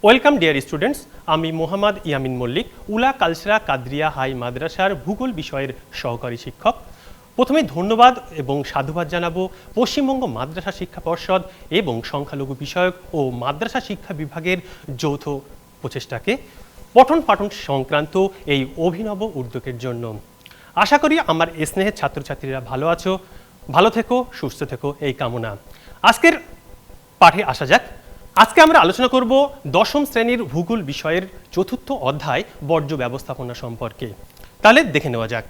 Welcome dear students, আমি মোহাম্মদ ইয়ামিন মল্লিক, উলা কালসরা Qadiriyya high মাদ্রাসার ভূগোল বিষয়ের সহকারী শিক্ষক। প্রথমে ধন্যবাদ এবং সাধুবাদ জানাবো পশ্চিমবঙ্গ মাদ্রাসা শিক্ষা পর্ষদ এবং সংখ্যালঘু বিষয়ক ও মাদ্রাসা শিক্ষা বিভাগের যৌথ প্রচেষ্টাকে পঠন পাঠন সংক্রান্ত এই অভিনব উদ্যোগের জন্য। আশা করি আমার স্নেহের ছাত্রছাত্রীরা ভালো আছো, ভালো থেকো, সুস্থ থেকো এই কামনা। আজকের পাঠে আসা যাক। আজকে আমরা আলোচনা করব দশম শ্রেণীর ভূগোল বিষয়ের চতুর্থ অধ্যায় বর্জ্য ব্যবস্থাপনা সম্পর্কে। তাহলে দেখে নেওয়া যাক।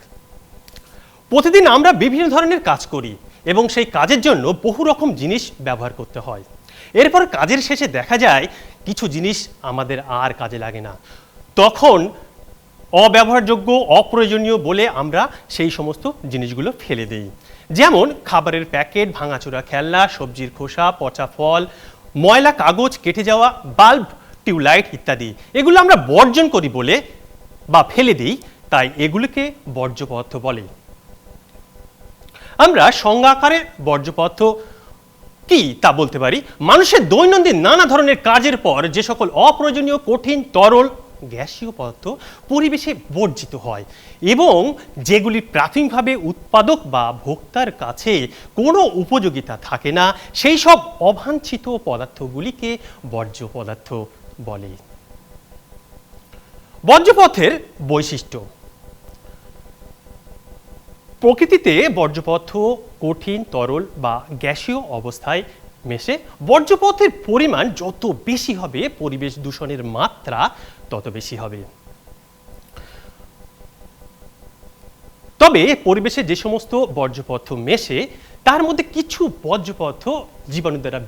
প্রতিদিন আমরা বিভিন্ন ধরনের কাজ করি এবং সেই কাজের জন্য বহু রকম জিনিস ব্যবহার করতে হয়। এরপর কাজের শেষে দেখা যায় কিছু জিনিস আমাদের আর কাজে লাগে না, তখন অব্যবহারযোগ্য, অপ্রয়োজনীয় বলে আমরা সেই সমস্ত জিনিসগুলো ফেলে দিই। যেমন খাবারের প্যাকেট, ভাঙাচোরা খেলনা, সবজির খোসা, পচা ফল, ময়লা কাগজ, কেটে যাওয়া বাল্ব, টিউবলাইট ইত্যাদি। এগুলো আমরা বর্জন করি বলে বা ফেলে দিই, তাই এগুলিকে বর্জ্য পদার্থ বলে। আমরা সংজ্ঞা আকারে বর্জ্য পদার্থ কি তা বলতে পারি। মানুষের দৈনন্দিন নানা ধরনের কাজের পর যে সকল অপ্রয়োজনীয়, কঠিন, তরল, গ্যাসীয় পদার্থ পরিবেশে বর্জিত হয় এবং যেগুলি প্রাথমিকভাবে উৎপাদক বা ভোক্তার কাছে কোনো উপযোগিতা থাকে না, সেই সব অবাঞ্ছিত পদার্থগুলিকে বর্জ্য পদার্থ বলে। বর্জ্য পদার্থের বৈশিষ্ট্য। প্রকৃতিতে বর্জ্য পদার্থ কঠিন, তরল বা গ্যাসীয় অবস্থায় মেশে। বর্জ্য পদার্থের পরিমাণ যত বেশি হবে, পরিবেশ দূষণের মাত্রা তত বেশি হবে। তবে পরিবেশে যে সমস্ত বর্জ্য পদার্থ মেশে তার মধ্যে কিছু বর্জ্য পদার্থ জীবাণু দ্বারা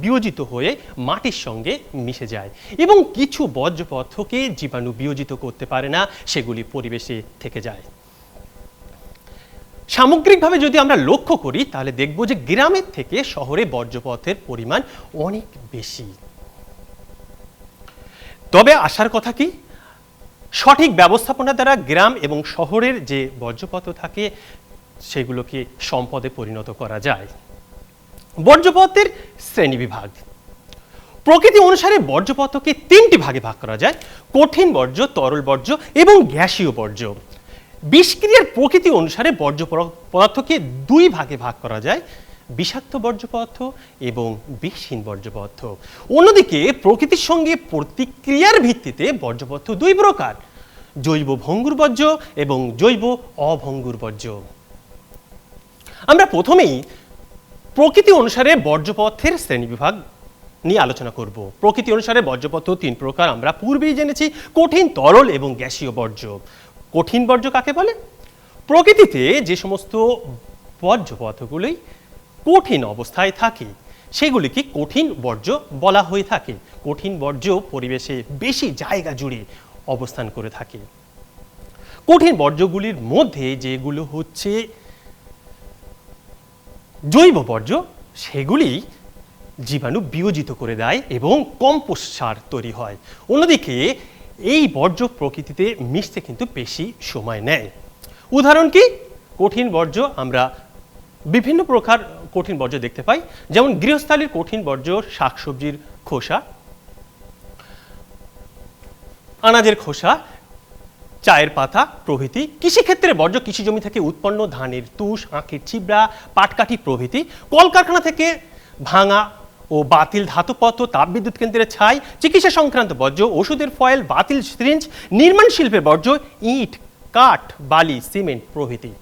বিয়োজিত হয়ে মাটির সঙ্গে মিশে যায় এবং কিছু বর্জ্য পদার্থকে জীবাণু বিয়োজিত করতে পারে না, সেগুলি পরিবেশে থেকে যায়। সামগ্রিকভাবে যদি আমরা লক্ষ্য করি তাহলে দেখব যে গ্রামের থেকে শহরে বর্জ্য পদার্থের পরিমাণ অনেক বেশি। তবে আসার কথা কি, সঠিক ব্যবস্থাপনা দ্বারা গ্রাম এবং শহরের যে বর্জ্য পদার্থ থাকে সেগুলোকে সম্পদে পরিণত করা যায়। বর্জ্য পদার্থের শ্রেণীবিভাগ। প্রকৃতি অনুসারে বর্জ্য পদার্থকে তিনটি ভাগে ভাগ করা যায়: কঠিন বর্জ্য, তরল বর্জ্য এবং গ্যাসীয় বর্জ্য। বিষক্রিয়ার প্রকৃতি অনুসারে বর্জ্য পদার্থকে দুই ভাগে ভাগ করা যায়: বিষাক্ত বর্জ্য পদার্থ এবং বিষহীন বর্জ্য পদার্থ। অন্যদিকে প্রকৃতির সঙ্গে প্রতিক্রিয়ার ভিত্তিতে বর্জ্য পদার্থ দুই প্রকার: জৈব ভঙ্গুর বর্জ্য এবং জৈব অভঙ্গুর বর্জ্য। আমরা প্রথমেই প্রকৃতি অনুসারে বর্জ্য পদার্থের শ্রেণীবিভাগ নিয়ে আলোচনা করব। প্রকৃতি অনুসারে বর্জ্য পদার্থ তিন প্রকার আমরা পূর্বেই জেনেছি: কঠিন, তরল এবং গ্যাসীয় বর্জ্য। কঠিন বর্জ্য কাকে বলে? প্রকৃতিতে যে সমস্ত বর্জ্য পদার্থগুলি কঠিন অবস্থায় থাকে সেগুলিকে কঠিন বর্জ্য বলা হয়ে থাকে। কঠিন বর্জ্য পরিবেশে বেশি জায়গা জুড়ে অবস্থান করে থাকে। কঠিন বর্জ্যগুলির মধ্যে যেগুলো হচ্ছে জৈব বর্জ্য, সেগুলি জীবাণু বিয়োজিত করে দেয় এবং কম্পোস্ট সার তৈরি হয়। অন্যদিকে এই বর্জ্য প্রকৃতিতে মিশতে কিন্তু বেশি সময় নেয়। উদাহরণ কি? কঠিন বর্জ্য আমরা বিভিন্ন প্রকার কঠিন বর্জ্য দেখতে পাই, যেমন গৃহস্থালির কঠিন বর্জ্য শাকসবজির খোসা, আনাজের খোসা, চায়ের পাতা প্রভৃতি। কৃষিক্ষেত্রে বর্জ্য কৃষি জমি থেকে উৎপন্ন ধানের তুষ, আখের ছিবড়া, পাটকাঠি প্রভৃতি। কলকারখানা থেকে ভাঙা ও বাতিল ধাতুপদার্থ, তাপবিদ্যুৎ কেন্দ্রের ছাই, চিকিৎসা সংক্রান্ত বর্জ্য, ওষুধের ফয়েল, বাতিল সিরিঞ্জ, নির্মাণ শিল্পের বর্জ্য, ইট, কাঠ, বালি, সিমেন্ট প্রভৃতি।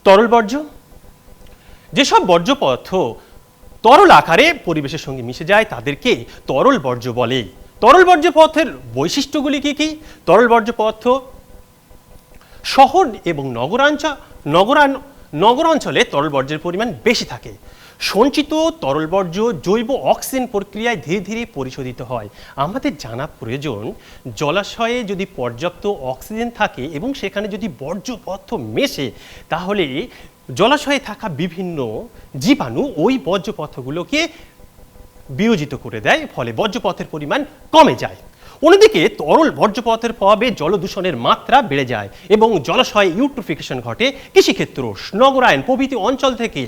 তরল বর্জ্য। যেসব বর্জ্য পদার্থ তরল আকারে পরিবেশের সঙ্গে মিশে যায় তাদেরকে তরল বর্জ্য বলে। তরল বর্জ্য পদার্থের বৈশিষ্ট্যগুলি কি কি? তরল বর্জ্য পদার্থ শহর এবং নগরাঞ্চলে তরল বর্জ্যের পরিমাণ বেশি থাকে। সঞ্চিত তরল বর্জ্য জৈব অক্সিজেন প্রক্রিয়ায় ধীরে ধীরে পরিশোধিত হয়। আমাদের জানা প্রয়োজন, জলাশয়ে যদি পর্যাপ্ত অক্সিজেন থাকে এবং সেখানে যদি বর্জ্য পদার্থ মেশে তাহলে জলাশয়ে থাকা বিভিন্ন জীবাণু ওই বর্জ্য পদার্থগুলোকে বিয়োজিত করে দেয়, ফলে বর্জ্য পদার্থের পরিমাণ কমে যায়। অন্যদিকে তরল বর্জ্য পদার্থের প্রভাবে জলদূষণের মাত্রা বেড়ে যায় এবং জলাশয়ে ইউট্রোফিকেশন ঘটে। কৃষিক্ষেত্র, নগরায়ন প্রভৃতি অঞ্চল থেকে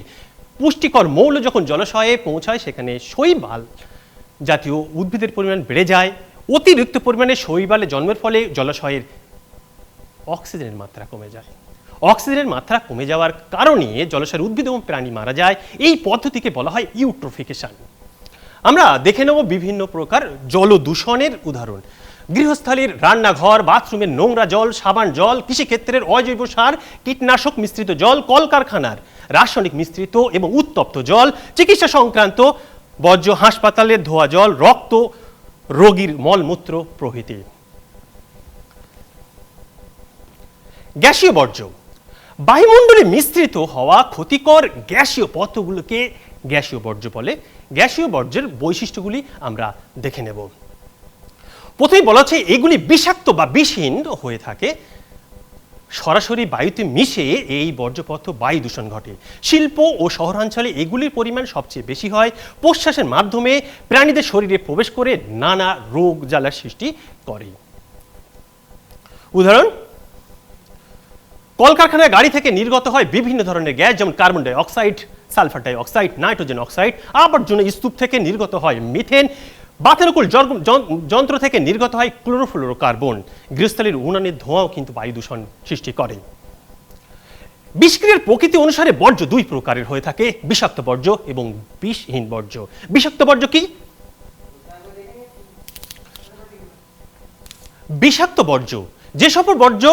পুষ্টিকর মৌল যখন জলাশয়ে পৌঁছায় সেখানে শৈবাল জাতীয় উদ্ভিদের পরিমাণ বেড়ে যায়, অতিরিক্ত পরিমাণে শৈবালে জন্মের ফলে জলাশয়ের অক্সিজেনের মাত্রা কমে যায়। অক্সিজেনের মাত্রা কমে যাওয়ার কারণে জলাশয়ের উদ্ভিদ এবং প্রাণী মারা যায়। এই পদ্ধতিকে বলা হয় ইউট্রোফিকেশন। আমরা দেখে নেব বিভিন্ন প্রকার জল দূষণের উদাহরণ। গৃহস্থালির রান্নাঘর, বাথরুমের নোংরা জল, সাবান জল, কৃষিক্ষেত্রের অজৈব সার, কীটনাশক মিশ্রিত জল, কলকারখানার রাসায়নিক মিশ্রিত এবং উত্তপ্ত জল, চিকিৎসা সংক্রান্ত বর্জ্য, হাসপাতালের ধোয়া জল, রক্ত, রোগীর মলমূত্র প্রভৃতি। গ্যাসীয় বর্জ্য, বায়ুমণ্ডলে মিশ্রিত হওয়া ক্ষতিকর গ্যাসীয় পদার্থগুলোকে গ্যাসীয় বর্জ্য বলে। গ্যাসীয় বর্জ্যের বৈশিষ্ট্যগুলি আমরা দেখে নেব। প্রথমেই বলা হচ্ছে এগুলি বিষাক্ত বা বিষহীন হয়ে থাকে। সরাসরি বায়ুতে মিশে এই বর্জ্য পদার্থ বায়ু দূষণ ঘটে। শিল্প ও শহরাঞ্চলে এগুলির পরিমাণ সবচেয়ে বেশি হয়। প্রশ্বাসের মাধ্যমে প্রাণীদের শরীরে প্রবেশ করে নানা রোগ জ্বালার সৃষ্টি করে। উদাহরণ, কলকারখানায় গাড়ি থেকে নির্গত হয় বিভিন্ন ধরনের গ্যাস, যেমন carbon die oxide, sulphur die oxide, nitrogen oxide. আবর্জনা স্তূপ থেকে নির্গত হয় মিথেন। বাতানুকূল যন্ত্র থেকে নির্গত হয় ক্লোরোফ্লোরোকার্বন। গৃহস্থালির উনানের ধোঁয়াও কিন্তু বায়ু দূষণ সৃষ্টি করে। বিষক্রিয়ার প্রকৃতি অনুসারে বর্জ্য দুই প্রকারের হয়ে থাকে, বিষাক্ত বর্জ্য এবং বিষহীন বর্জ্য। বিষাক্ত বর্জ্য কি? বিষাক্ত বর্জ্য যে সকল বর্জ্য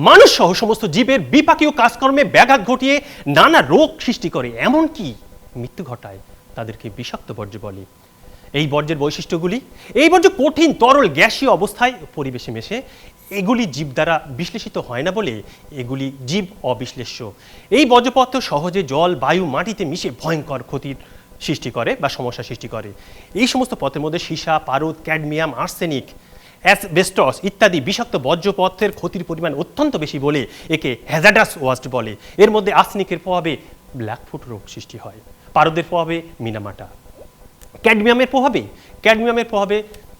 মানুষ সহ সমস্ত জীবের বিপাকীয় কাজকর্মে ব্যাঘাত ঘটিয়ে নানা রোগ সৃষ্টি করে, এমনকি মৃত্যু ঘটায়, তাদেরকে বিষাক্ত বর্জ্য বলে। এই বর্জ্যের বৈশিষ্ট্যগুলি, এই বর্জ্য কঠিন তরল গ্যাসীয় অবস্থায় পরিবেশে মেশে। এগুলি জীব দ্বারা বিশ্লেষিত হয় না বলে এগুলি জীব অবিশ্লেষ্য। এই বর্জ্য পদার্থ সহজে জল, বায়ু, মাটিতে মিশে ভয়ঙ্কর ক্ষতির সৃষ্টি করে বা সমস্যা সৃষ্টি করে। এই সমস্ত পদার্থের মধ্যে সীসা, পারদ, ক্যাডমিয়াম, আর্সেনিক, অ্যাসবেস্টস ইত্যাদি বিষাক্ত বর্জ্য পদার্থের ক্ষতির পরিমাণ অত্যন্ত বেশি বলে একে হ্যাজার্ডাস ওয়াস্ট বলে। এর মধ্যে আর্সেনিকের প্রভাবে ব্ল্যাকফুট রোগ সৃষ্টি হয়, পারদের প্রভাবে মিনামাটা, ক্যাডমিয়ামের প্রভাবে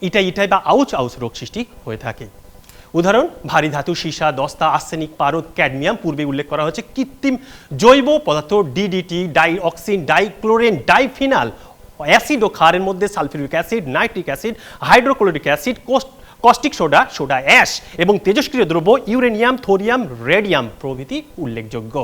ইটাই বা আউচ রোগ সৃষ্টি হয়ে থাকে। উদাহরণ, ভারী ধাতু, সীসা, দস্তা, আর্সেনিক, পারদ, ক্যাডমিয়াম। পূর্বে উল্লেখ করা হয়েছে কৃত্রিম জৈব পদার্থ ডিডিটি, ডাইঅক্সিন, ডাইক্লোরিন, ডাইফিনাল, অ্যাসিড ও ক্ষারের মধ্যে sulphuric acid, nitric acid, hydrochloric acid, caustic soda, soda ash এবং তেজস্ক্রিয় দ্রব্য ইউরেনিয়াম, থোরিয়াম, রেডিয়াম প্রভৃতি উল্লেখযোগ্য।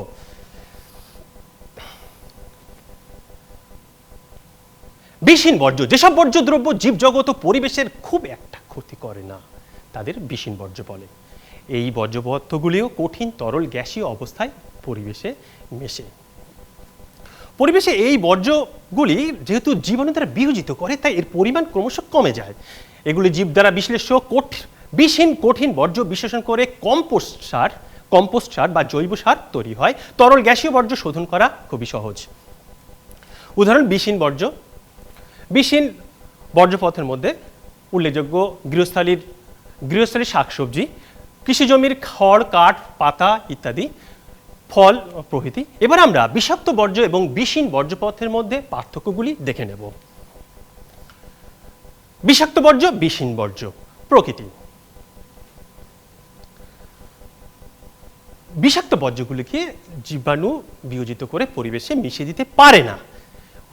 বিষহীন বর্জ্য, যেসব বর্জ্য দ্রব্য জীবজগৎ ও পরিবেশের খুব একটা ক্ষতি করে না, তাদের বিষহীন বর্জ্য বলে। এই বর্জ্য পদার্থগুলিও কঠিন তরল গ্যাসীয় অবস্থায় পরিবেশে মেশে। পরিবেশে এই বর্জ্যগুলি যেহেতু জীবাণু দ্বারা বিয়োজিত করে, তাই এর পরিমাণ ক্রমশ কমে যায়। এগুলি জীব দ্বারা বিশ্লেষ্য বিষহীন কঠিন বর্জ্য বিশ্লেষণ করে কম্পোস্ট সার বা জৈব সার তৈরি হয়। তরল গ্যাসীয় বর্জ্য শোধন করা খুবই সহজ। উদাহরণ, বিষহীন বর্জ্য পদার্থের মধ্যে উল্লেখযোগ্য গৃহস্থালির শাকসবজি, কৃষিজমির খড়, কাঠ, পাতা ইত্যাদি, ফল প্রভৃতি। এবার আমরা বিষাক্ত বর্জ্য এবং বিষহীন বর্জ্য পদার্থের মধ্যে পার্থক্যগুলি দেখে নেব। বিষাক্ত বর্জ্য, বিষহীন বর্জ্য প্রকৃতি। বিষাক্ত বর্জ্যগুলিকে জীবাণু বিয়োজিত করে পরিবেশে মিশিয়ে দিতে পারে না,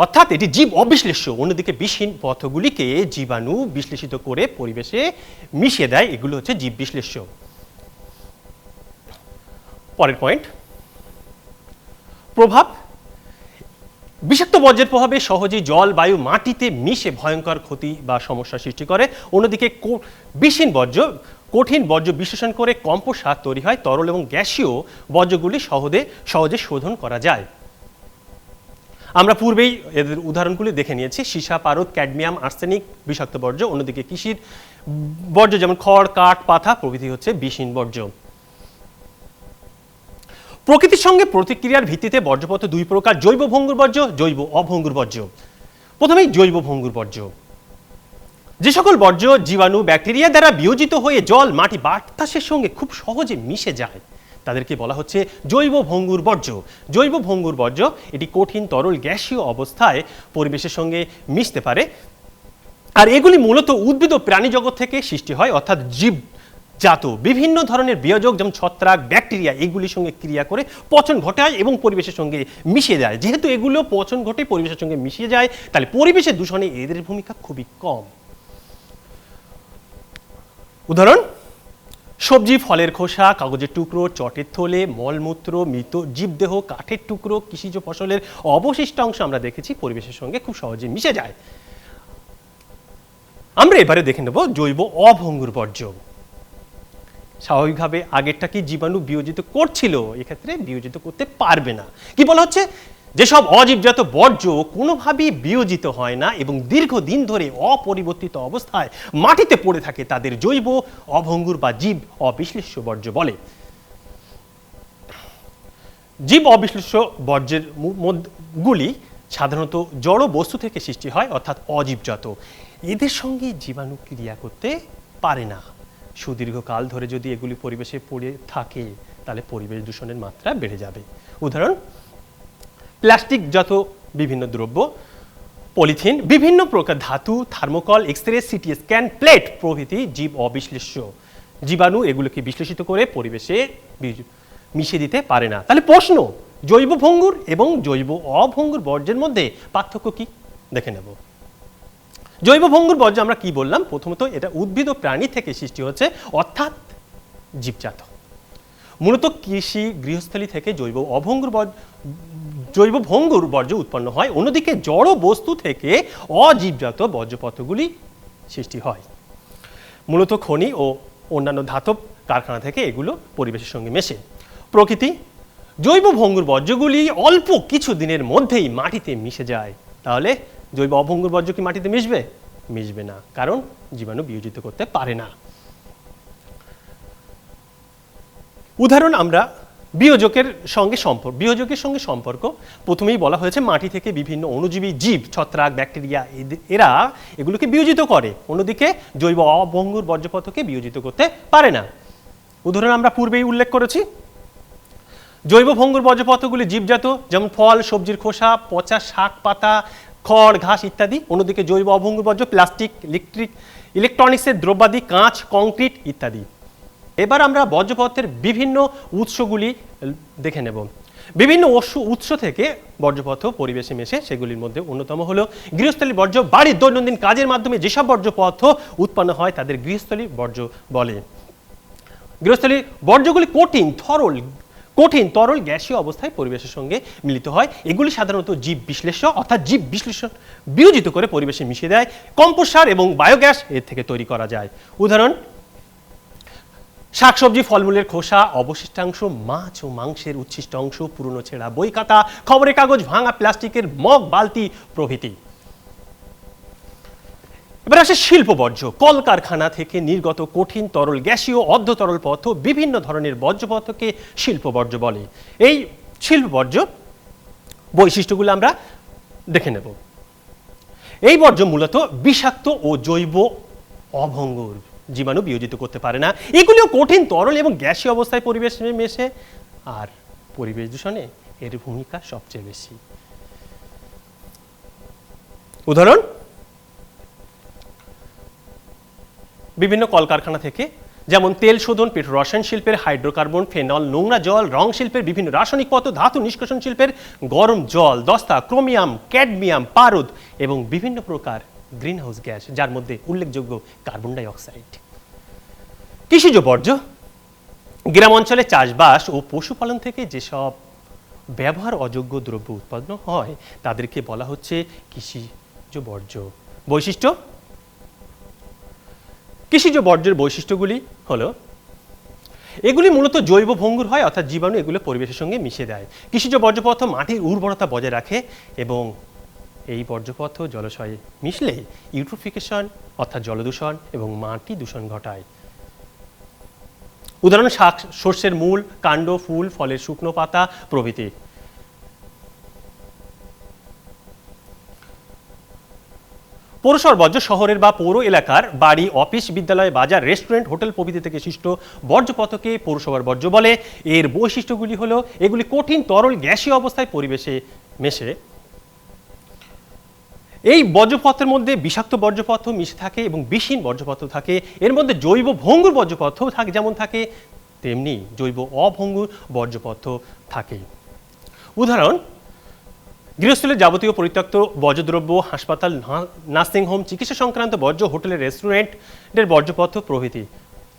অর্থাৎ এটি জীব অবিশ্লেষ্য। অন্যদিকে বিষহীন পদার্থগুলিকে জীবাণু বিশ্লেষিত করে পরিবেশে মিশিয়ে দেয়, এগুলো হচ্ছে জীব বিশ্লেষ্য। পরের পয়েন্ট, প্রভাব। বিষাক্ত বর্জ্যের প্রভাবে সহজেই জল, বায়ু, মাটিতে মিশে ভয়ঙ্কর ক্ষতি বা সমস্যা সৃষ্টি করে। অন্যদিকে বিষহীন বর্জ্য কঠিন বর্জ্য বিশ্লেষণ করে কম্পোস্ট সার তৈরি হয়। তরল এবং গ্যাসীয় বর্জ্যগুলি সহজে শোধন করা যায়। আমরা পূর্বেই এদের উদাহরণগুলি দেখে নিয়েছি। সীসা, পারদ, ক্যাডমিয়াম, আর্সেনিক বিষাক্ত বর্জ্য। অন্যদিকে কৃষির বর্জ্য যেমন খড়, কাঠ, পাতা প্রভৃতি হচ্ছে বিষহীন বর্জ্য। প্রকৃতির সঙ্গে প্রতিক্রিয়ার ভিত্তিতে বর্জ্যপদার্থ দুই প্রকার, জৈব ভঙ্গুর বর্জ্য, জৈব অভঙ্গুর বর্জ্য। প্রথমেই জৈব ভঙ্গুর বর্জ্য। যে সকল বর্জ্য জীবাণু, ব্যাকটেরিয়া দ্বারা বিয়োজিত হয়ে জল, মাটি, বাতাসের সঙ্গে খুব সহজে মিশে যায়, তাদেরকে বলা হচ্ছে জৈব ভঙ্গুর বর্জ্য। জৈব ভঙ্গুর বর্জ্য এটি কঠিন তরল গ্যাসীয় অবস্থায় পরিবেশের সঙ্গে মিশতে পারে, আর এগুলি মূলত উদ্ভিদ ও প্রাণী জগৎ থেকে সৃষ্টি হয়, অর্থাৎ জাত বিভিন্ন ধরনের বিয়োজক যেমন ছত্রাক, ব্যাকটেরিয়া এগুলির সঙ্গে ক্রিয়া করে পচন ঘটায় এবং পরিবেশের সঙ্গে মিশে যায়। যেহেতু এগুলো পচন ঘটে পরিবেশের সঙ্গে মিশে যায়, তাহলে পরিবেশের দূষণে এদের ভূমিকা খুবই কম। উদাহরণ: সবজি, ফলের খোসা, কাগজের টুকরো, চটের থলে, মলমূত্র, মৃত জীবদেহ, কাঠের টুকরো, কৃষিজ ফসলের অবশিষ্টাংশ আমরা দেখেছি পরিবেশের সঙ্গে খুব সহজে মিশে যায়। আমরা এবারে দেখে নেব জৈব অভঙ্গুর বর্জ্য। স্বাভাবিকভাবে আগেরটা কি জীবাণু বিয়োজিত করছিল, এক্ষেত্রে বিয়োজিত করতে পারবে না। কি বলা হচ্ছে? যেসব অজীবজাত বর্জ্য কোনোভাবেই বিয়োজিত হয় না এবং দীর্ঘদিন ধরে অপরিবর্তিত অবস্থায় মাটিতে পড়ে থাকে তাদের জৈব অভঙ্গুর বা জীব অবিশ্লেষ্য বর্জ্য বলে। জীব অবিশ্লেষ্য বর্জ্যের গুলি সাধারণত জড় বস্তু থেকে সৃষ্টি হয়, অর্থাৎ অজীবজাত। এদের সঙ্গে জীবাণু ক্রিয়া করতে পারে না। সুদীর্ঘকাল ধরে যদি এগুলি পরিবেশে পড়ে থাকে তাহলে পরিবেশ দূষণের মাত্রা বেড়ে যাবে। উদাহরণ: প্লাস্টিকজাত বিভিন্ন দ্রব্য, পলিথিন, বিভিন্ন প্রকার ধাতু, thermocol, x ray, CT scan, plate প্রভৃতি জীব অবিশ্লেষ্য। জীবাণু এগুলোকে বিশ্লেষিত করে পরিবেশে মিশিয়ে দিতে পারে না। তাহলে প্রশ্ন: জৈব ভঙ্গুর এবং জৈব অভঙ্গুর বর্জ্যের মধ্যে পার্থক্য কি দেখে নেব। জৈব ভঙ্গুর বর্জ্য আমরা কি বললাম? প্রথমত এটা উদ্ভিদ ও প্রাণী থেকে সৃষ্টি হচ্ছে, অর্থাৎ জীবজাত। মূলত কৃষি, গৃহস্থলী থেকে জৈব ভঙ্গুর বর্জ্য উৎপন্ন হয়। অন্যদিকে জড় বস্তু থেকে অজীবজাত বর্জ্যপদার্থগুলি সৃষ্টি হয়। মূলত খনি ও অন্যান্য ধাতব কারখানা থেকে এগুলো পরিবেশের সঙ্গে মেশে। প্রকৃতি: জৈব ভঙ্গুর বর্জ্যগুলি অল্প কিছু দিনের মধ্যেই মাটিতে মিশে যায়। তাহলে জৈব অভঙ্গুর বর্জ্য কি মাটিতে মিশবে? মিশবে না, কারণ জীবাণু বিয়োজিত করতে পারে না। উদাহরণ: আমরা বিয়োজকের সঙ্গে সম্পর্ক প্রথমেই বলা হয়েছে মাটি থেকে বিভিন্ন অণুজীবী জীব, ছত্রাক, ব্যাকটেরিয়া এরা এগুলোকে বিয়োজিত করে। অন্যদিকে জৈব অভঙ্গুর বর্জ্যপদার্থকে বিয়োজিত করতে পারে না। উদাহরণ আমরা পূর্বেই উল্লেখ করেছি। জৈব ভঙ্গুর বর্জ্যপদার্থগুলি জীবজাত, যেমন ফল, সবজির খোসা, পচা শাক পাতা, খড়, ঘাস ইত্যাদি। অন্যদিকে জৈব অভঙ্গুর বর্জ্য প্লাস্টিক, ইলেকট্রনিক্সের দ্রব্যাদি, কাঁচ, কংক্রিট ইত্যাদি। এবার আমরা বর্জ্য পদার্থের বিভিন্ন উৎসগুলি দেখে নেব। বিভিন্ন উৎস থেকে বর্জ্য পদার্থ পরিবেশে মেশে, সেগুলির মধ্যে অন্যতম হলো গৃহস্থলী বর্জ্য। বাড়ির দৈনন্দিন কাজের মাধ্যমে যেসব বর্জ্য পদার্থ উৎপন্ন হয় তাদের গৃহস্থলী বর্জ্য বলে। গৃহস্থলী বর্জ্যগুলি কঠিন তরল গ্যাসীয় অবস্থায় পরিবেশের সঙ্গে মিলিত হয়। এগুলি সাধারণত জীব বিশ্লেষ্য, অর্থাৎ জীব বিশ্লেষণ বিয়োজিত করে পরিবেশে মিশিয়ে দেয়। কম্পোস্ট সার এবং বায়োগ্যাস এর থেকে তৈরি করা যায়। উদাহরণ: শাকসবজি, ফলমূলের খোসা, অবশিষ্টাংশ, মাছ ও মাংসের উচ্ছিষ্ট অংশ, পুরনো ছেঁড়া বই খাতা, খবরের কাগজ, ভাঙা প্লাস্টিকের মগ, বালতি প্রভৃতি। এবার আসে শিল্প বর্জ্য। কলকারখানা থেকে নির্গত কঠিন তরল গ্যাসীয় অর্ধ তরল পদার্থ, বিভিন্ন ধরনের বর্জ্য পদার্থকে শিল্প বর্জ্য বলে। এই শিল্প বর্জ্য বৈশিষ্ট্যগুলো আমরা দেখে নেব। এই বর্জ্য মূলত বিষাক্ত ও জৈব অভঙ্গুর, জীবাণু বিয়োজিত করতে পারে না। এগুলিও কঠিন তরল এবং গ্যাসীয় অবস্থায় পরিবেশে মেশে, আর পরিবেশ দূষণে এর ভূমিকা সবচেয়ে বেশি। উদাহরণ: বিভিন্ন কলকারখানা থেকে, যেমন তেল শোধন, পেট্রো রসায়ন শিল্পের হাইড্রোকার্বন, ফেনল, নোংরা জল, রং শিল্পের বিভিন্ন রাসায়নিক পদার্থ, ধাতু নিষ্কাশন শিল্পের গরম জল, দস্তা, ক্রোমিয়াম, ক্যাডমিয়াম, পারদ এবং বিভিন্ন প্রকার গ্রিনহাউস গ্যাস, যার মধ্যে উল্লেখযোগ্য কার্বন ডাই অক্সাইড। কৃষিজ বর্জ্য: গ্রাম অঞ্চলে চাষবাস ও পশুপালন থেকে যেসব ব্যবহার অযোগ্য দ্রব্য উৎপন্ন হয় তাদেরকে বলা হচ্ছে কৃষিজ বর্জ্য। বৈশিষ্ট্য: কৃষিজ বর্জ্যের বৈশিষ্ট্যগুলি হলো, এগুলি মূলত জৈব ভঙ্গুর হয়, অর্থাৎ জীবাণু এগুলো পরিবেশের সঙ্গে মিশে দেয়। কৃষিজ বর্জ্য পদার্থ মাটির উর্বরতা বজায় রাখে এবং এই বর্জ্য পদার্থ জলাশয়ে মিশলে ইউট্রোফিকেশন অর্থাৎ জলদূষণ এবং মাটি দূষণ ঘটায়। উদাহরণ: শাক, শস্যের মূল, কাণ্ড, ফুল, ফলের শুকনো পাতা প্রভৃতি। পৌরসভার বর্জ্য শহরের বা পৌর এলাকার বাড়ি, অফিস, বিদ্যালয়, বাজার, রেস্টুরেন্ট, হোটেল প্রভৃতি থেকে সৃষ্ট বর্জ্যপদার্থকে পৌরসভার বর্জ্য বলে। এর বৈশিষ্ট্যগুলি হলো, এগুলি কঠিন তরল গ্যাসীয় অবস্থায় পরিবেশে মেশে, এই বর্জ্যপদার্থের মধ্যে বিষাক্ত বর্জ্যপদার্থ মিশে থাকে এবং বিষহীন বর্জ্যপদার্থ থাকে। এর মধ্যে জৈব ভঙ্গুর বর্জ্যপদার্থ থাকে, যেমন থাকে তেমনি জৈব অভঙ্গুর বর্জ্যপদার্থ থাকে। উদাহরণ: গৃহস্থলের যাবতীয় পরিত্যক্ত বর্জ্যদ্রব্য, হাসপাতাল, নার্সিংহোম, চিকিৎসা সংক্রান্ত বর্জ্য, হোটেলের রেস্টুরেন্টের বর্জ্যপদার্থ প্রভৃতি।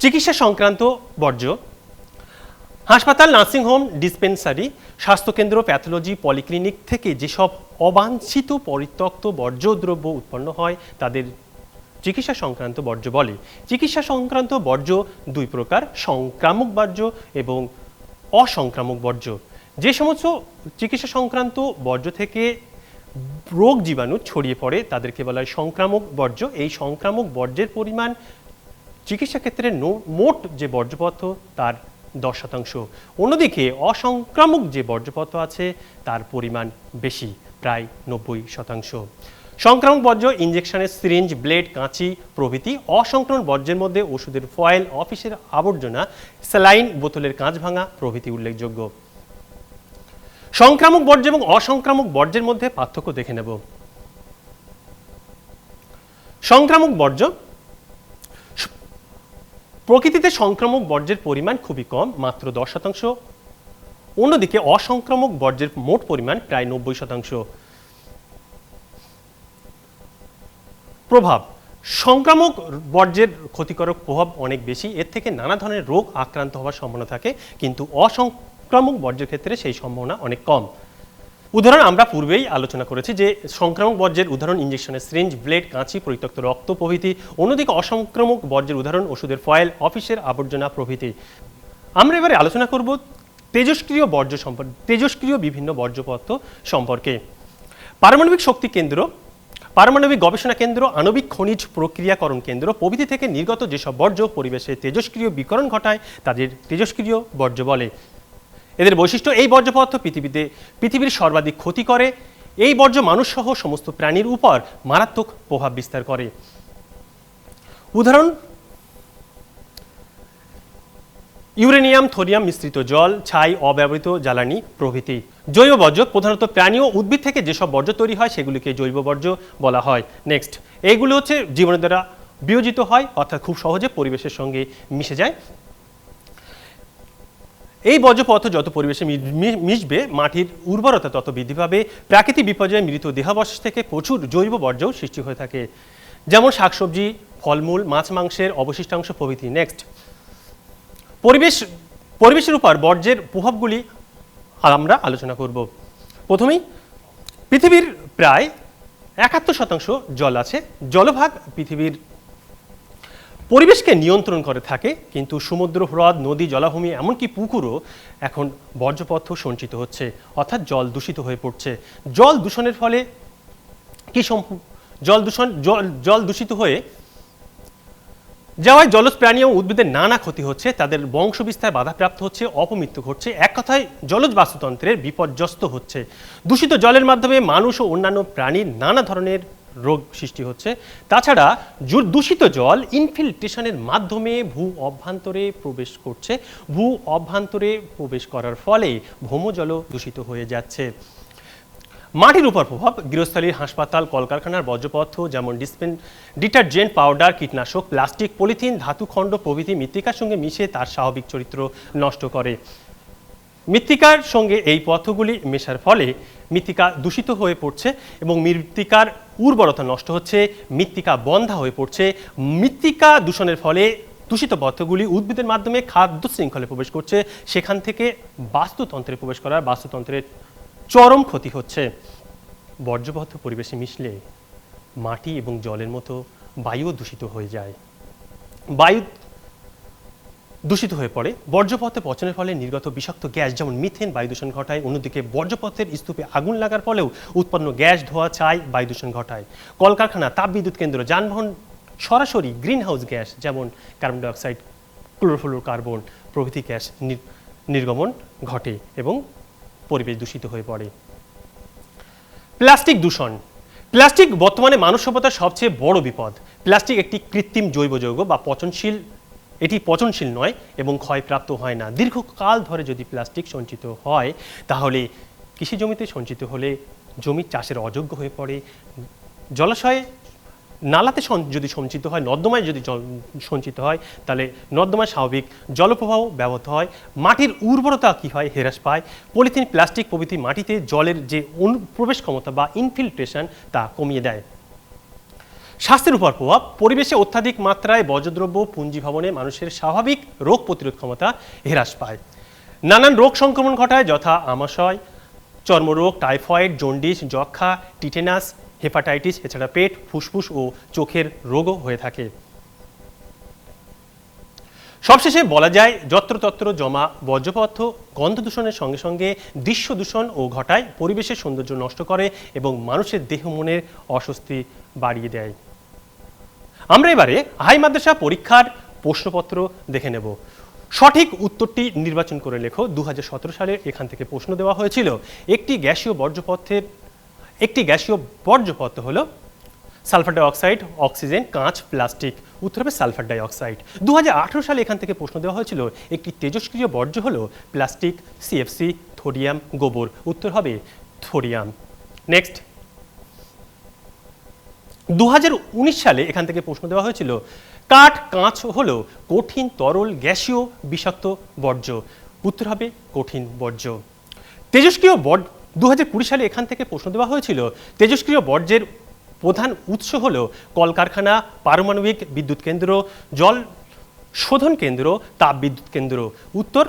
চিকিৎসা সংক্রান্ত বর্জ্য: হাসপাতাল, নার্সিংহোম, ডিসপেন্সারি, স্বাস্থ্যকেন্দ্র, প্যাথোলজি, পলিক্লিনিক থেকে যেসব অবাঞ্ছিত পরিত্যক্ত বর্জ্যদ্রব্য উৎপন্ন হয় তাদের চিকিৎসা সংক্রান্ত বর্জ্য বলে। চিকিৎসা সংক্রান্ত বর্জ্য দুই প্রকার: সংক্রামক বর্জ্য এবং অসংক্রামক বর্জ্য। যে সমস্ত চিকিৎসা সংক্রান্ত বর্জ্য থেকে রোগ জীবাণু ছড়িয়ে পড়ে তাদেরকে বলা হয় সংক্রামক বর্জ্য। এই সংক্রামক বর্জ্যের পরিমাণ চিকিৎসা ক্ষেত্রে মোট যে বর্জ্যপদার্থ তার 10%। অন্যদিকে অসংক্রামক যে বর্জ্যপদার্থ আছে তার পরিমাণ বেশি, প্রায় 90%। সংক্রামক বর্জ্য ইনজেকশনের সিরিঞ্জ, ব্লেড, কাঁচি প্রভৃতি। অসংক্রামক বর্জ্যের মধ্যে ওষুধের ফয়েল, অফিসের আবর্জনা, স্যালাইন, বোতলের কাঁচ ভাঙা প্রভৃতি উল্লেখযোগ্য। সংক্রামক বর্জ্য এবং অসংক্রামক বর্জ্যের মধ্যে পার্থক্য দেখে নেব। সংক্রামক বর্জ্য: প্রকৃতিতে সংক্রামক বর্জ্যের পরিমাণ খুবই কম, মাত্র 10%। অন্যদিকে অসংক্রামক বর্জ্যের মোট পরিমাণ প্রায় 90%। প্রভাব: সংক্রামক বর্জ্যের ক্ষতিকারক প্রভাব অনেক বেশি। এর থেকে নানা ধরনের রোগ আক্রান্ত হওয়ার সম্ভাবনা থাকে, কিন্তু অসংক্রামক বর্জ্যের ক্ষেত্রে সেই সম্ভাবনা অনেক কম। উদাহরণ আমরা পূর্বেই আলোচনা করেছি যে সংক্রামক বর্জ্যের উদাহরণ ইনজেকশনের সিরিঞ্জ, ব্লেড, কাঁচি, পরিত্যক্ত রক্ত প্রভৃতি। অন্যদিকে অসংক্রামক বর্জ্যের উদাহরণ ওষুধের ফয়েল, অফিসের আবর্জনা প্রভৃতি। আমরা এবারে আলোচনা করব তেজস্ক্রিয় বর্জ্য সম্পর্কে, তেজস্ক্রিয় বিভিন্ন বর্জ্য পদার্থ সম্পর্কে। পারমাণবিক শক্তি কেন্দ্র, পারমাণবিক গবেষণা কেন্দ্র, আণবিক খনিজ প্রক্রিয়াকরণ কেন্দ্র প্রভৃতি থেকে নির্গত যেসব বর্জ্য পরিবেশে তেজস্ক্রিয় বিকিরণ ঘটায় তাদের তেজস্ক্রিয় বর্জ্য বলে। এদের বৈশিষ্ট্য: এই বর্জ্য পদার্থ পৃথিবীর সর্বাধিক ক্ষতি করে। এই বর্জ্য মানুষ সহ সমস্ত প্রাণীর উপর মারাত্মক প্রভাব বিস্তার করে। উদাহরণ: ইউরেনিয়াম, থোরিয়াম মিশ্রিত জল, ছাই, অব্যবহৃত জ্বালানি প্রভৃতি। জৈব বর্জ্য: প্রধানত প্রাণী ও উদ্ভিদ থেকে যেসব বর্জ্য তৈরি হয় সেগুলিকে জৈব বর্জ্য বলা হয়। নেক্সট, এইগুলো হচ্ছে জীবনের দ্বারা বিয়োজিত হয়, অর্থাৎ খুব সহজে পরিবেশের সঙ্গে মিশে যায়। এই বর্জ্য পদার্থ যত পরিবেশে মিশবে মাটির উর্বরতা তত বৃদ্ধি পাবে। প্রাকৃতিক বিপর্যয়ে মৃত দেহাবশেষ থেকে প্রচুর জৈব বর্জ্য সৃষ্টি হয়ে থাকে, যেমন শাকসবজি, ফলমূল, মাছ মাংসের অবশিষ্টাংশ প্রভৃতি। নেক্সট, পরিবেশের উপর বর্জ্যের প্রভাবগুলি আমরা আলোচনা করব। প্রথমেই পৃথিবীর প্রায় 71% জল আছে। জলভাগ পৃথিবীর পরিবেশকে নিয়ন্ত্রণ করে থাকে, কিন্তু সমুদ্র, হ্রদ, নদী, জলাভূমি এমনকি পুকুরও এখন বর্জ্য পদার্থ সঞ্চিত হচ্ছে, অর্থাৎ জল দূষিত হয়ে পড়ছে। জল দূষণের ফলে কি জল দূষিত হয়ে যাওয়ায় জলজ প্রাণী ও উদ্ভিদের নানা ক্ষতি হচ্ছে, তাদের বংশবিস্তার বাধাপ্রাপ্ত হচ্ছে, অপমৃত্যু ঘটছে। এক কথায় জলজ বাস্তুতন্ত্রের বিপর্যস্ত হচ্ছে। দূষিত জলের মাধ্যমে মানুষ ও অন্যান্য প্রাণীর নানা ধরনের রোগ সৃষ্টি হচ্ছে। তাছাড়া দূষিত জল ইনফিল্ট্রেশনের মাধ্যমে ভূ অভ্যন্তরে প্রবেশ করছে। ভূ অভ্যন্তরে প্রবেশ করার ফলে ভৌমজল দূষিত হয়ে যাচ্ছে। মাটির উপর প্রভাব: গৃহস্থলী, হাসপাতাল, কলকারখানার বর্জ্য পদার্থ যেমন ডিটারজেন্ট, পাউডার, কীটনাশক, প্লাস্টিক, পলিথিন, ধাতুখণ্ড প্রভৃতি মৃত্তিকার সঙ্গে মিশে তার স্বাভাবিক চরিত্র নষ্ট করে। মৃত্তিকার সঙ্গে এই পদার্থগুলি মেশার ফলে মৃত্তিকা দূষিত হয়ে পড়ছে এবং মৃত্তিকার উর্বরতা নষ্ট হচ্ছে, মৃত্তিকা বন্ধা হয়ে পড়ছে। মৃত্তিকা দূষণের ফলে দূষিত পদার্থগুলি উদ্ভিদের মাধ্যমে খাদ্য শৃঙ্খলে প্রবেশ করছে, সেখান থেকে বাস্তুতন্ত্রে প্রবেশ করার বাস্তুতন্ত্রের চরম ক্ষতি হচ্ছে। বর্জ্য পদার্থ পরিবেশে মিশলে মাটি এবং জলের মতো বায়ুও দূষিত হয়ে যায়। বায়ু দূষিত হয়ে পড়ে। বর্জ্য পদার্থ পচনের ফলে নির্গত বিষাক্ত গ্যাস যেমন মিথেন বায়ু দূষণ ঘটায়। অন্যদিকে বর্জ্য পদার্থের স্তূপে আগুন লাগার ফলেও উৎপন্ন গ্যাস, ধোঁয়া, ছাই বায়ু দূষণ ঘটায়। কলকারখানা, তাপবিদ্যুৎ কেন্দ্র, যানবাহন সরাসরি গ্রিনহাউস গ্যাস যেমন কার্বন ডাইঅক্সাইড, ক্লোরোফ্লোরোকার্বন প্রভৃতি গ্যাস নির্গমন ঘটে এবং পরিবেশ দূষিত হয়ে পড়ে। প্লাস্টিক দূষণ: প্লাস্টিক বর্তমানে মানব সভ্যতার সবচেয়ে বড় বিপদ। প্লাস্টিক একটি কৃত্রিম জৈব যৌগ বা পচনশীল। এটি পচনশীল নয় এবং ক্ষয়প্রাপ্ত হয় না। দীর্ঘকাল ধরে যদি প্লাস্টিক সঞ্চিত হয় তাহলে কৃষি জমিতে সঞ্চিত হলে জমির চাষের অযোগ্য হয়ে পড়ে, জলাশয়ে নালাতে যদি সঞ্চিত হয়, নর্দমায় যদি সঞ্চিত হয়, তাহলে নর্দমায় স্বাভাবিক জলপ্রবাহ ব্যাহত হয়, মাটির উর্বরতা কী হয়, হ্রাস পায়, পলিথিন প্লাস্টিক প্রভৃতি মাটিতে জলের যে অনুপ্রবেশ ক্ষমতা বা ইনফিল্ট্রেশন তা কমিয়ে দেয়। স্বাস্থ্যের উপর প্রভাব, পরিবেশে অত্যাধিক মাত্রায় বর্জ্যদ্রব্য পুঞ্জীভবনে মানুষের স্বাভাবিক রোগ প্রতিরোধ ক্ষমতা হ্রাস পায়, নানান রোগ সংক্রমণ ঘটায়, যথা আমাশয়, চর্মরোগ, টাইফয়েড, জন্ডিস, যক্ষা, টিটেনাস, হেপাটাইটিস, এছাড়া পেট, ফুসফুস ও চোখের রোগও হয়ে থাকে। সবশেষে বলা যায়, যত্রতত্র জমা বর্জ্যপদার্থ গন্ধ দূষণের সঙ্গে সঙ্গে দৃশ্য দূষণ ও ঘটায়, পরিবেশের সৌন্দর্য নষ্ট করে এবং মানুষের দেহ মনের অস্বস্তি বাড়িয়ে দেয়। আমরা এবারে হাই মাদ্রাসা পরীক্ষার প্রশ্নপত্র দেখে নেব। সঠিক উত্তরটি নির্বাচন করে লেখো। 2017 সালে এখান থেকে প্রশ্ন দেওয়া হয়েছিল, একটি গ্যাসীয় বর্জ্যপদার্থ হলো সালফার ডাইঅক্সাইড, অক্সিজেন, কাঁচ, প্লাস্টিক। উত্তর হবে সালফার ডাইঅক্সাইড। 2018 সালে এখান থেকে প্রশ্ন দেওয়া হয়েছিল, একটি তেজস্ক্রিয় বর্জ্য হলো প্লাস্টিক, সিএফসি, থোরিয়াম, গোবর। উত্তর হবে থোরিয়াম। নেক্সট, 2019 সালে এখান থেকে প্রশ্ন দেওয়া হয়েছিল, কাঠ, কাঁচ হলো কঠিন, তরল, গ্যাসীয়, বিষাক্ত বর্জ্য। উত্তর হবে কঠিন বর্জ্য। তেজস্ক্রিয় 2020 সালে এখান থেকে প্রশ্ন দেওয়া হয়েছিল, তেজস্ক্রিয় বর্জ্যের প্রধান উৎস হলো কলকারখানা, পারমাণবিক বিদ্যুৎ কেন্দ্র, জল শোধন কেন্দ্র, তাপ বিদ্যুৎ কেন্দ্র। উত্তর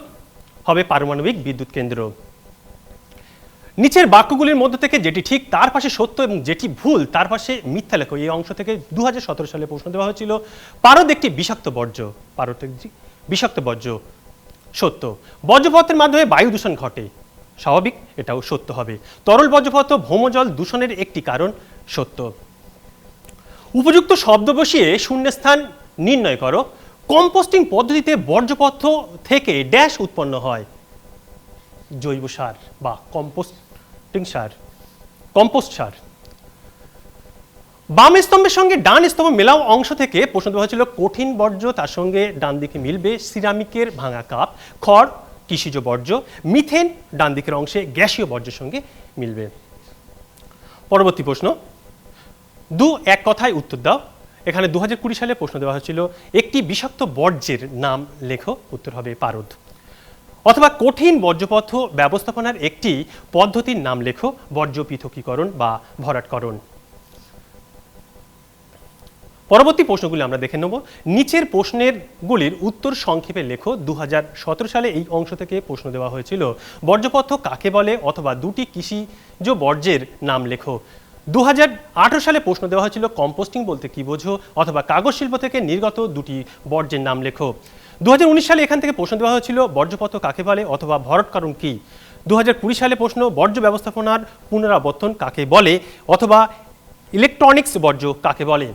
হবে পারমাণবিক বিদ্যুৎ কেন্দ্র। নিচের বাক্যগুলির মধ্যে থেকে যেটি ঠিক তার পাশে সত্য এবং যেটি ভুল তার পাশে মিথ্যা লেখো। এই অংশ থেকে 2017 সালে প্রশ্ন দেওয়া হয়েছিল, পারদ একটি বিষাক্ত বর্জ্য। পারদ একটি বিষাক্ত বর্জ্য, সত্য। বর্জ্যপদার্থের মাধ্যমে বায়ু দূষণ ঘটে, স্বাভাবিক, এটাও সত্য হবে। তরল বর্জ্যপদার্থ ভৌমজল দূষণের একটি কারণ, সত্য। উপযুক্ত শব্দ বসিয়ে শূন্যস্থান নির্ণয় করো। কম্পোস্টিং পদ্ধতিতে বর্জ্যপদার্থ থেকে ড্যাশ উৎপন্ন হয়, জৈব সার বা কম্পোস্ট সার। বাম স্তম্ভের সঙ্গে ডান স্তম্ভ মেলাও অংশ থেকে প্রশ্ন দেওয়া হয়েছিল, কঠিন বর্জ্য তার সঙ্গে ডান দিকে মিলবে, সিরামিকের ভাঙা কাপ, খড় কৃষিজ বর্জ্য, মিথেন ডান দিকের অংশে গ্যাসীয় বর্জ্যের সঙ্গে মিলবে। পরবর্তী প্রশ্ন, এক কথায় উত্তর দাও। এখানে 2020 সালে প্রশ্ন দেওয়া হয়েছিল, একটি বিষাক্ত বর্জ্যের নাম লেখো। উত্তর হবে পারদ। অথবা কঠিন বর্জ্যপদার্থ ব্যবস্থাপনার একটি পদ্ধতির নাম লেখো, বর্জ্য পৃথকীকরণ বা ভরাটকরণ। পরবর্তী প্রশ্নগুলি আমরা দেখে নেব। নিচের প্রশ্নেরগুলির উত্তর সংক্ষেপে লেখো। 2017 সালে এই অংশ থেকে প্রশ্ন দেওয়া হয়েছিল, বর্জ্যপদার্থ কাকে বলে, অথবা দুটি কৃষিজ বর্জ্যের নাম লেখো। 2018 সালে প্রশ্ন দেওয়া হয়েছিল, কম্পোস্টিং বলতে কি বোঝো, অথবা কাগজ শিল্প থেকে নির্গত দুটি বর্জ্যের নাম লেখো। 2019 সালে এখান থেকে প্রশ্ন দেওয়া হয়েছিল, বর্জ্যপদার্থ কাকে বলে, অথবা ভরাটকরণ কি। 2020 সালে প্রশ্ন, বর্জ্য ব্যবস্থাপনার পুনরাবর্তন কাকে বলে, অথবা ইলেকট্রনিক্স বর্জ্য কাকে বলে।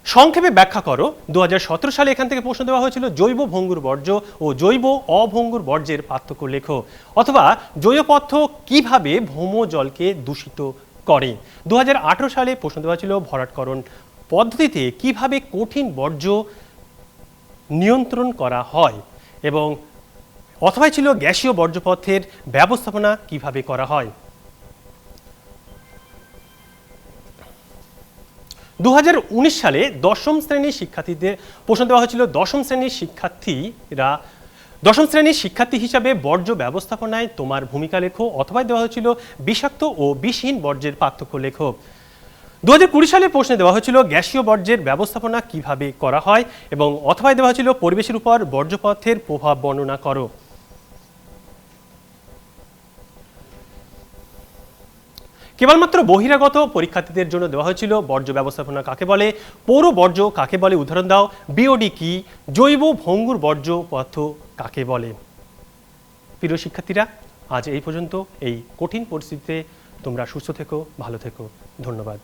সংক্ষেপে ব্যাখ্যা করো। 2017 সালে এখান থেকে প্রশ্ন দেওয়া হয়েছিল, জৈব ভঙ্গুর বর্জ্য ও জৈব অভঙ্গুর বর্জ্যের পার্থক্য লেখো, অথবা জৈব পদার্থ কিভাবে ভৌমজলকে দূষিত করে। 2018 সালে প্রশ্ন দেওয়া ছিল, ভরাটকরণ পদ্ধতিতে কিভাবে কঠিন বর্জ্য নিয়ন্ত্রণ করা হয়, এবং অথবা ছিল গ্যাসীয় বর্জ্য পদার্থের ব্যবস্থাপনা কিভাবে করা হয়। 2019 সালে দশম শ্রেণীর শিক্ষার্থীদের প্রশ্ন দেওয়া হয়েছিল, দশম শ্রেণীর শিক্ষার্থী হিসাবে বর্জ্য ব্যবস্থাপনায় তোমার ভূমিকা লেখো, অথবা দেওয়া হয়েছিল বিষাক্ত ও বিষহীন বর্জ্যের পার্থক্য লেখো। 2020 সালে প্রশ্নে দেওয়া হয়েছিল, গ্যাসীয় বর্জ্যের ব্যবস্থাপনা কিভাবে করা হয়, এবং অথবা দেওয়া হয়েছিল পরিবেশের উপর বর্জ্য পদার্থের প্রভাব বর্ণনা করো। কেবলমাত্র বহিরাগত পরীক্ষার্থীদের জন্য দেওয়া হয়েছিল, বর্জ্য ব্যবস্থাপনা কাকে বলে, পৌর বর্জ্য কাকে বলে, উদাহরণ দাও, বিওডি কি, জৈব ভঙ্গুর বর্জ্য পদার্থ কাকে বলে। প্রিয় শিক্ষার্থীরা, আজ এই পর্যন্ত। এই কঠিন পরিস্থিতিতে তোমরা সুস্থ থেকো, ভালো থেকো। ধন্যবাদ।